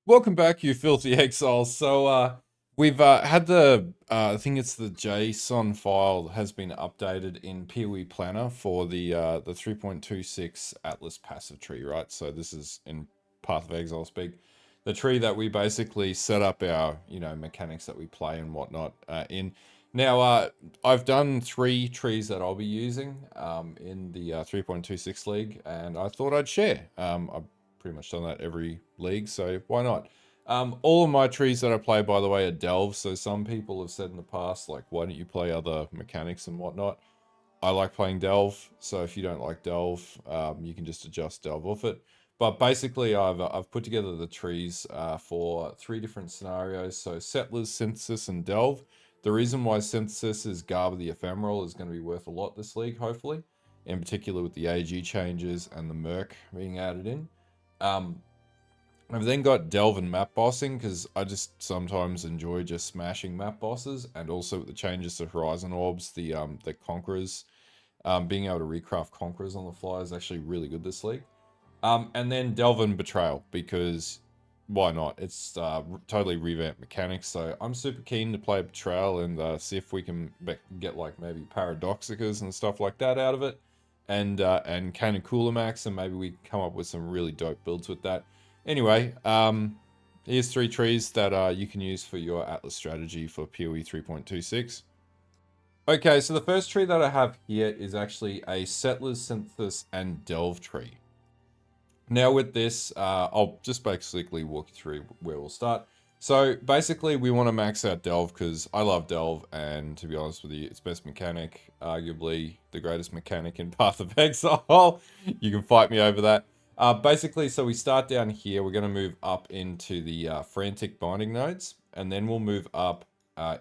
Welcome back, you filthy exiles. We've had I think it's the JSON file has been updated in POE Planner for the 3.26 Atlas passive tree, right? So this is in Path of Exile speak, the tree that we basically set up our mechanics that we play and whatnot in. Now, I've done three trees that I'll be using in the 3.26 league, and I thought I'd share. I've pretty much done that every league, so why not? All of my trees that I play, by the way, are delves. So some people have said in the past, like, why don't you play other mechanics and whatnot? I like playing delve. So if you don't like delve, you can just adjust delve off it. But basically, I've put together the trees for three different scenarios. So settlers, synthesis, and delve. The reason why synthesis is Garb of the Ephemeral is going to be worth a lot this league, hopefully, in particular with the AG changes and the Merc being added in. Um, I've then got delve and map bossing because I just sometimes enjoy just smashing map bosses, and also with the changes to Horizon Orbs, the Conquerors, being able to recraft Conquerors on the fly is actually really good this league. And then delve and betrayal because why not? It's totally revamped mechanics, so I'm super keen to play betrayal and see if we can get like maybe paradoxicas and stuff like that out of it, and kind of cooler max, and maybe we come up with some really dope builds with that. Anyway, here's three trees that you can use for your Atlas strategy for PoE 3.26. Okay, so the first tree that I have here is actually a Settlers, Synthesis, and Delve tree. Now with this, I'll just basically walk you through where we'll start. So basically we want to max out Delve because I love Delve, and to be honest with you, it's best mechanic, arguably the greatest mechanic in Path of Exile. You can fight me over that. Basically, so we start down here, we're going to move up into the Frantic Binding nodes, and then we'll move up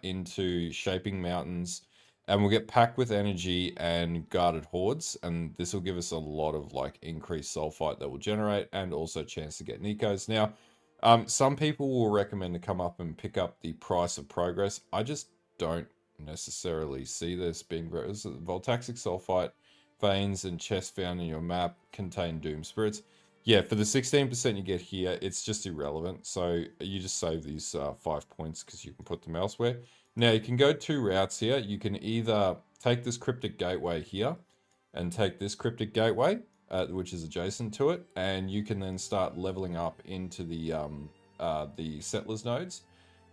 into Shaping Mountains, and we'll get packed with energy and guarded hordes, and this will give us a lot of like increased sulfite that will generate, and also a chance to get Nikos. Now, some people will recommend to come up and pick up the price of progress. I just don't necessarily see this being great. Voltaxic sulfite veins and chests found in your map contain doom spirits. Yeah, for the 16% you get here, it's just irrelevant. So you just save these 5 points because you can put them elsewhere. Now, you can go two routes here. You can either take this cryptic gateway here and take this cryptic gateway, which is adjacent to it, and you can then start leveling up into the settlers nodes.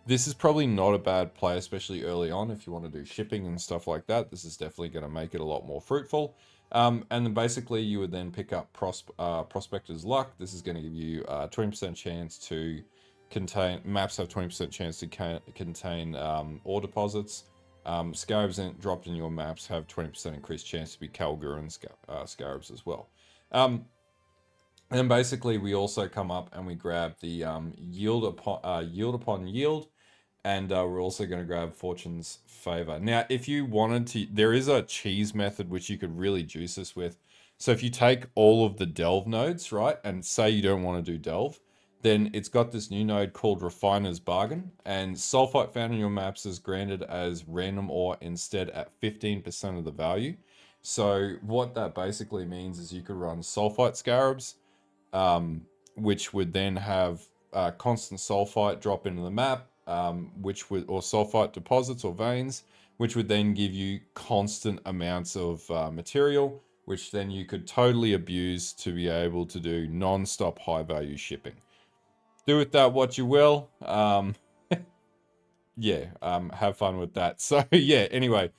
This is probably not a bad play, especially early on if you want to do shipping and stuff like that. This is definitely going to make it a lot more fruitful. And then basically you would then pick up Prospector's Luck. This is going to give you a 20% chance to contain, maps have 20% chance to contain ore deposits. Scarabs dropped in your maps have 20% increased chance to be Kalguran scarabs as well. And then basically we also come up and we grab the yield upon yield, and we're also going to grab Fortune's Favor. Now, if you wanted to, there is a cheese method which you could really juice this with. So if you take all of the Delve nodes, right, and say you don't want to do Delve, then it's got this new node called Refiner's Bargain, and sulfite found in your maps is granted as random ore instead at 15% of the value. So what that basically means is you could run sulfite scarabs, which would then have constant sulfite drop into the map, which would, or sulfite deposits or veins, which would then give you constant amounts of material, which then you could totally abuse to be able to do non-stop high value shipping. Do with that what you will. Yeah, have fun with that. So yeah, anyway,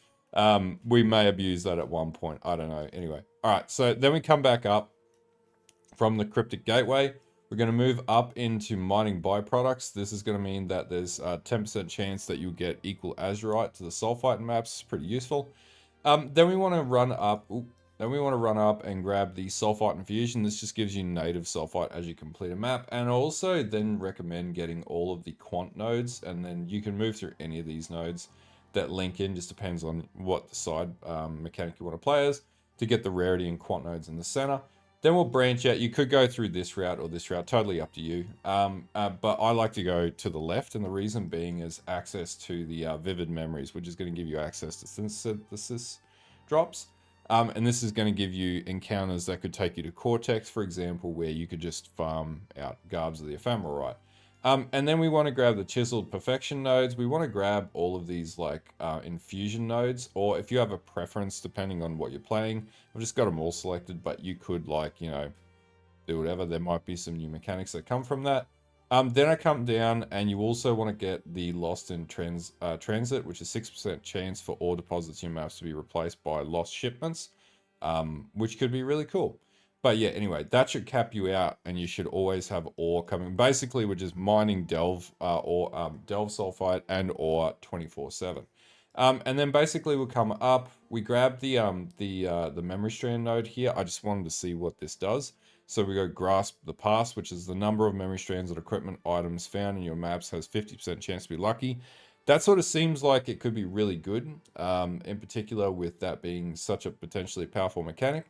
we may abuse that at one point. I don't know. Anyway, all right. So then we come back up from the cryptic gateway. We're going to move up into mining byproducts. This is going to mean that there's a 10% chance that you'll get equal azurite to the sulfite maps. It's pretty useful. Then we want to run up. Then we want to run up and grab the sulfite infusion. This just gives you native sulfite as you complete a map. And I also then recommend getting all of the quant nodes, and then you can move through any of these nodes that link in. Just depends on what the side mechanic you want to play as to get the rarity and quant nodes in the center. Then we'll branch out. You could go through this route or this route, totally up to you. But I like to go to the left, and the reason being is access to the vivid memories, which is going to give you access to synthesis drops. And this is going to give you encounters that could take you to Cortex, for example, where you could just farm out Garbs of the Ephemeral, right? And then we want to grab the chiseled perfection nodes. We want to grab all of these like infusion nodes, or if you have a preference depending on what you're playing. I've just got them all selected, but you could like, do whatever. There might be some new mechanics that come from that. Then I come down and you also want to get the Lost in Transit, which is 6% chance for all deposits in your maps to be replaced by lost shipments, which could be really cool. But yeah, anyway, that should cap you out, and you should always have ore coming. Basically, we're just mining delve or delve sulfite and ore 24/7. And then basically we'll come up. We grab the memory strand node here. I just wanted to see what this does. So we go grasp the past, which is the number of memory strands or equipment items found in your maps has 50% chance to be lucky. That sort of seems like it could be really good, in particular with that being such a potentially powerful mechanic.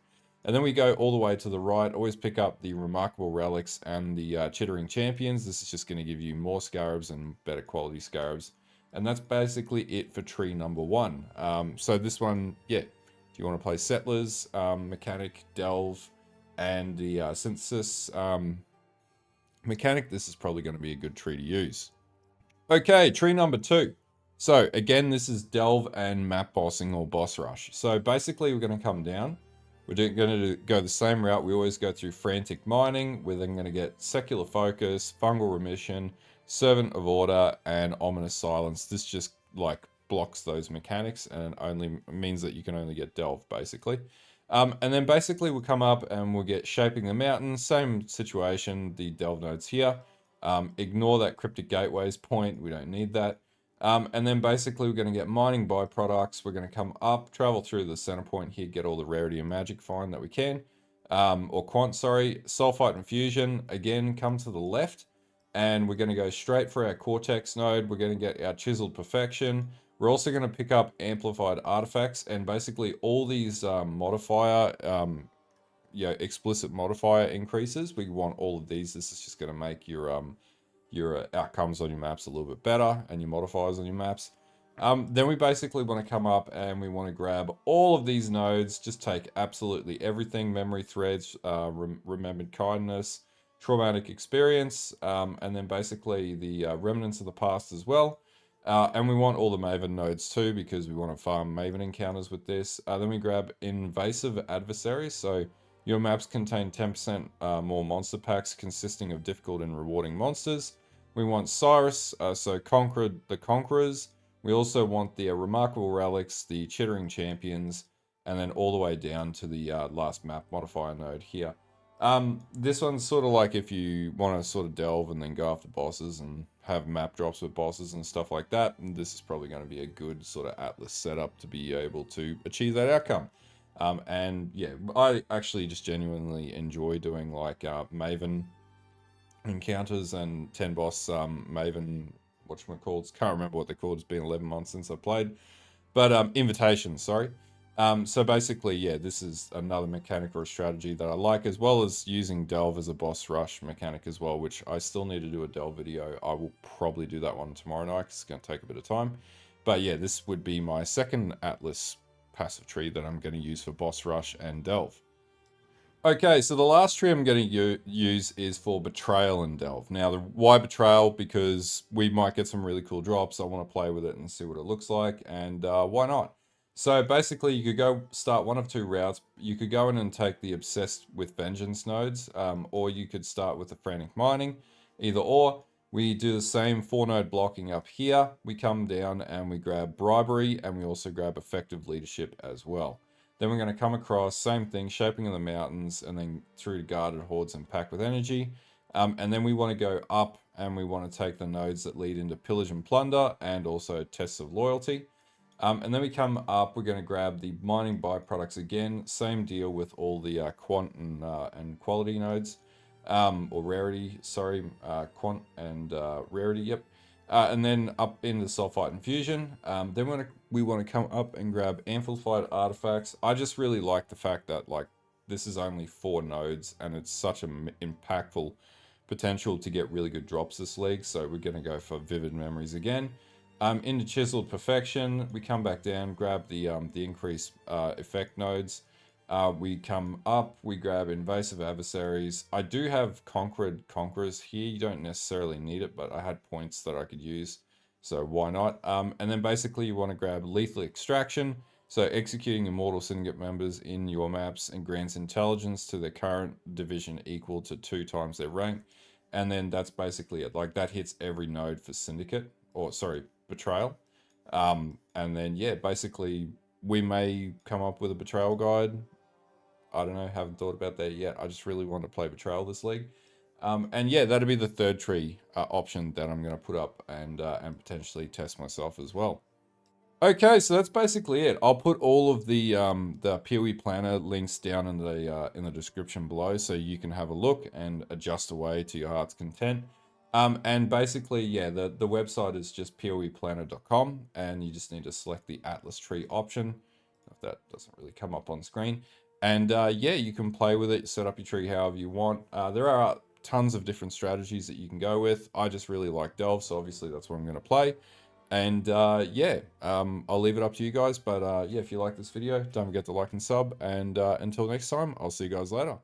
And then we go all the way to the right, always pick up the Remarkable Relics and the Chittering Champions. This is just going to give you more scarabs and better quality scarabs. And that's basically it for tree number 1. So this one, yeah, do you want to play Settlers, Mechanic, Delve, and the Synthesis Mechanic, this is probably going to be a good tree to use. Okay, tree number 2. So again, this is Delve and Map Bossing or Boss Rush. So basically we're going to come down. We're going to go the same route. We always go through Frantic Mining. We're then going to get Secular Focus, Fungal Remission, Servant of Order, and Ominous Silence. This just like blocks those mechanics and only means that you can only get Delve basically. And then basically we'll come up and we'll get Shaping the Mountain. Same situation, the Delve nodes here. Ignore that Cryptic Gateways point. We don't need that. And then basically we're going to get mining byproducts. We're going to come up, travel through the center point here, get all the rarity and magic find that we can. Or quant, sorry. Sulfite and fusion. Again, come to the left. And we're going to go straight for our Cortex node. We're going to get our Chiseled Perfection. We're also going to pick up Amplified Artifacts. And basically all these explicit modifier increases. We want all of these. This is just going to make your outcomes on your maps a little bit better and your modifiers on your maps. Then we basically want to come up and we want to grab all of these nodes, just take absolutely everything, memory threads, remembered kindness, traumatic experience, and then basically the remnants of the past as well. And we want all the Maven nodes too, because we want to farm Maven encounters with this. Then we grab invasive adversaries. So your maps contain 10% more monster packs consisting of difficult and rewarding monsters. We want Cyrus, so Conquered the Conquerors. We also want the Remarkable Relics, the Chittering Champions, and then all the way down to the last map modifier node here. This one's sort of like if you want to sort of delve and then go after bosses and have map drops with bosses and stuff like that. And this is probably going to be a good sort of Atlas setup to be able to achieve that outcome. And yeah, I actually just genuinely enjoy doing like Maven encounters and 10 boss Maven, whatchamacallits, can't remember what they're called, it's been 11 months since I played, but invitations, sorry. So basically, yeah, this is another mechanic or a strategy that I like, as well as using Delve as a boss rush mechanic as well, which I still need to do a Delve video. I will probably do that one tomorrow night, 'cause it's going to take a bit of time. But yeah, this would be my second Atlas passive tree that I'm going to use for boss rush and Delve. Okay, so the last tree I'm going to use is for Betrayal and Delve. Now, why Betrayal? Because we might get some really cool drops. I want to play with it and see what it looks like, and why not? So basically, you could go start one of two routes. You could go in and take the Obsessed with Vengeance nodes, or you could start with the Frantic Mining. Either or, we do the same 4-node blocking up here. We come down and we grab Bribery, and we also grab Effective Leadership as well. Then we're going to come across, same thing, Shaping of the Mountains, and then through to Guarded Hordes and Pack with Energy. And then we want to go up and we want to take the nodes that lead into Pillage and Plunder and also Tests of Loyalty. And then we come up, we're going to grab the Mining Byproducts again. Same deal with all the Quant and Quality nodes. Or Rarity, sorry, Quant and Rarity, yep. And then up into Sulfite and Fusion. Then we want to come up and grab Amplified Artifacts. I just really like the fact that like this is only 4 nodes and it's such an impactful potential to get really good drops this league. So we're going to go for Vivid Memories again. Into Chiseled Perfection, we come back down, grab the increased effect nodes. We come up, we grab invasive adversaries. I do have conquered conquerors here. You don't necessarily need it, but I had points that I could use, so why not? And then basically you want to grab lethal extraction. So executing immortal syndicate members in your maps and grants intelligence to their current division equal to 2 times their rank. And then that's basically it. Like that hits every node for syndicate, or sorry, betrayal. And then yeah, basically we may come up with a betrayal guide. I don't know, haven't thought about that yet. I just really want to play Betrayal this league. And yeah, that'll be the third tree option that I'm going to put up and potentially test myself as well. Okay, so that's basically it. I'll put all of the POE planner links down in the description below, so you can have a look and adjust away to your heart's content. And basically, yeah, the website is just poeplanner.com, and you just need to select the Atlas tree option. If that doesn't really come up on screen, and yeah, you can play with it, set up your tree however you want. There are tons of different strategies that you can go with. I just really like Delve, so obviously that's what I'm going to play. And yeah, I'll leave it up to you guys. But yeah, if you like this video, don't forget to like and sub. And until next time, I'll see you guys later.